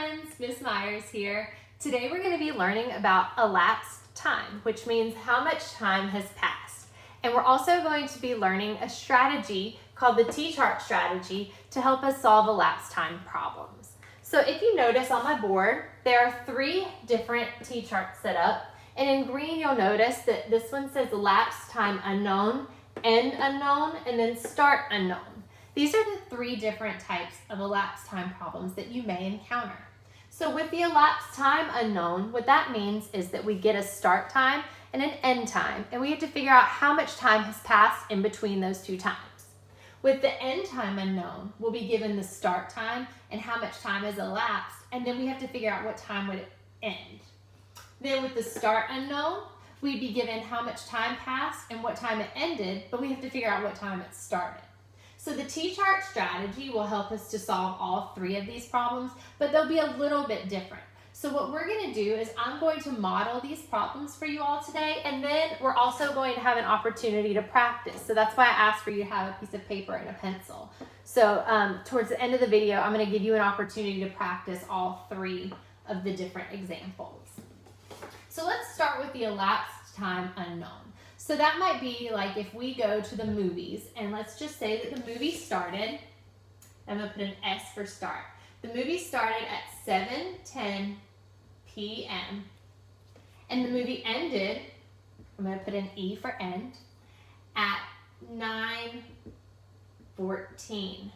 friends, Miss Myers here. Today we're going to be learning about elapsed time, which means how much time has passed. And we're also going to be learning a strategy called the T-chart strategy to help us solve elapsed time problems. So if you notice on my board, there are 3 different T-charts set up. And in green, you'll notice that this one says elapsed time unknown, end unknown, and then start unknown. These are the 3 different types of elapsed time problems that you may encounter. So with the elapsed time unknown, what that means is that we get a start time and an end time, and we have to figure out how much time has passed in between those 2 times. With the end time unknown, we'll be given the start time and how much time has elapsed, and then we have to figure out what time would it end. Then with the start unknown, we'd be given how much time passed and what time it ended, but we have to figure out what time it started. So the T-chart strategy will help us to solve all 3 of these problems, but they'll be a little bit different. So what we're going to do is I'm going to model these problems for you all today, and then we're also going to have an opportunity to practice. So that's why I asked for you to have a piece of paper and a pencil. So towards the end of the video, I'm going to give you an opportunity to practice all 3 of the different examples. So let's start with the elapsed time unknown. So that might be like if we go to the movies, and let's just say that the movie started, I'm going to put an S for start. The movie started at 7:10 p.m. and the movie ended, I'm going to put an E for end, at 9:14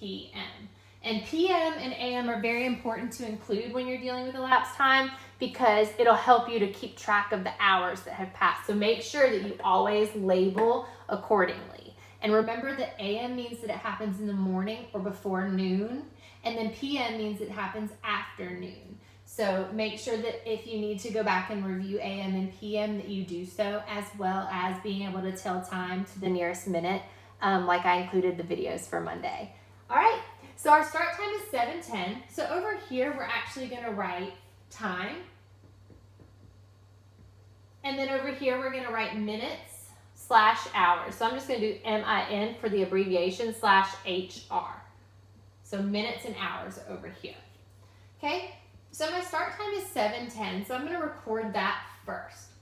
p.m. And PM and AM are very important to include when you're dealing with elapsed time because it'll help you to keep track of the hours that have passed. So make sure that you always label accordingly. And remember that AM means that it happens in the morning or before noon, and then PM means it happens after noon. So make sure that if you need to go back and review AM and PM that you do so, as well as being able to tell time to the nearest minute, like I included the videos for Monday. All right. So our start time is 7:10. So over here, we're actually going to write time. And then over here, we're going to write minutes / hours. So I'm just going to do MIN for the abbreviation / HR. So minutes and hours over here. Okay, so my start time is 7:10. So I'm going to record that first.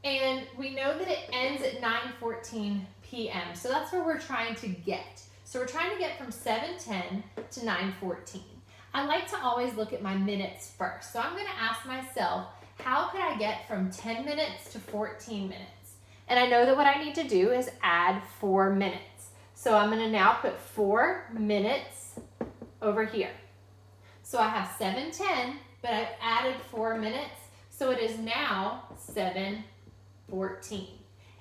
And we know that it ends at 9:14 p.m. So that's where we're trying to get. So we're trying to get from 7:10 to 9:14. I like to always look at my minutes first. So I'm going to ask myself, how could I get from 10 minutes to 14 minutes? And I know that what I need to do is add 4 minutes. So I'm going to now put 4 minutes over here. So I have 7:10, but I've added 4 minutes. So it is now 7:14.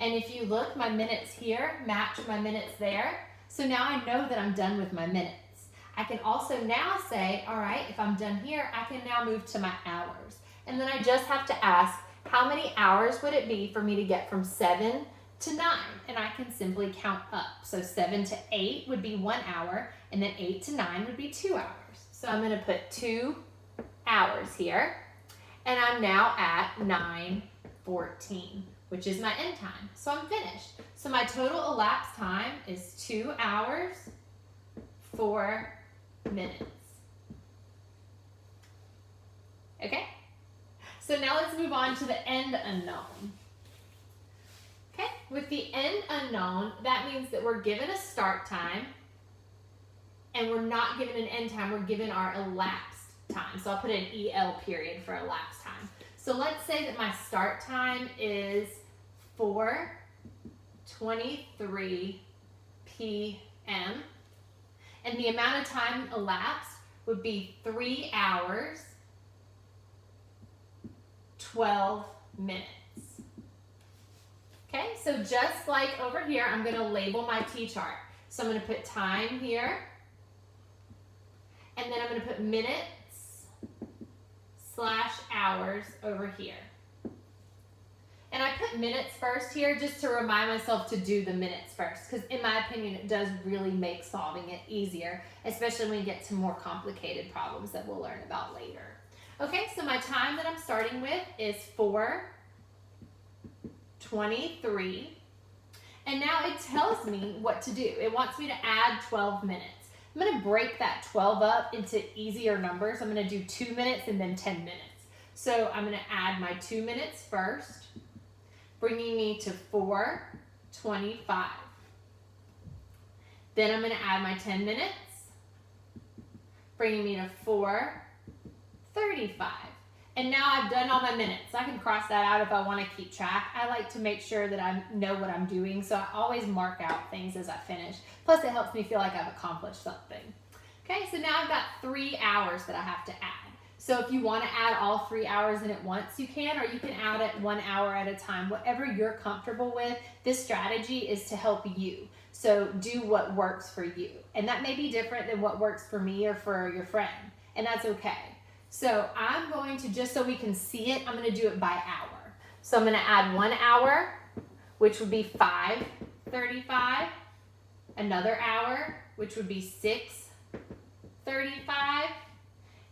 And if you look, my minutes here match my minutes there. So now I know that I'm done with my minutes. I can also now say, all right, if I'm done here, I can now move to my hours. And then I just have to ask, how many hours would it be for me to get from 7 to 9? And I can simply count up. So 7 to 8 would be 1 hour, and then 8 to 9 would be 2 hours. So I'm going to put 2 hours here. And I'm now at 9:14. which is my end time. So I'm finished. So my total elapsed time is 2 hours, 4 minutes. Okay? So now let's move on to the end unknown. Okay? With the end unknown, that means that we're given a start time and we're not given an end time, we're given our elapsed time. So I'll put an EL period for elapsed time. So let's say that my start time is 4:23 p.m. and the amount of time elapsed would be 3 hours, 12 minutes. Okay, so just like over here, I'm going to label my T-chart. So I'm going to put time here, and then I'm going to put minutes / hours over here. And I put minutes first here just to remind myself to do the minutes first, because in my opinion, it does really make solving it easier, especially when you get to more complicated problems that we'll learn about later. Okay, so my time that I'm starting with is 4:23. And now it tells me what to do. It wants me to add 12 minutes. I'm gonna break that 12 up into easier numbers. I'm gonna do 2 minutes and then 10 minutes. So I'm gonna add my 2 minutes first, bringing me to 4:25. Then I'm gonna add my 10 minutes, bringing me to 4:35. And now I've done all my minutes. I can cross that out if I want to keep track. I like to make sure that I know what I'm doing, so I always mark out things as I finish. Plus, it helps me feel like I've accomplished something. Okay, so now I've got 3 hours that I have to add. So if you want to add all 3 hours in at once, you can, or you can add it 1 hour at a time. Whatever you're comfortable with, this strategy is to help you. So do what works for you. And that may be different than what works for me or for your friend, and that's okay. So I'm going to, just so we can see it, I'm going to do it by hour. So I'm going to add 1 hour, which would be 5:35. Another hour, which would be 6:35.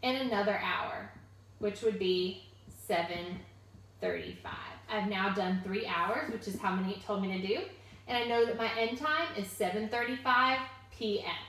And another hour, which would be 7:35. I've now done 3 hours, which is how many it told me to do. And I know that my end time is 7:35 p.m.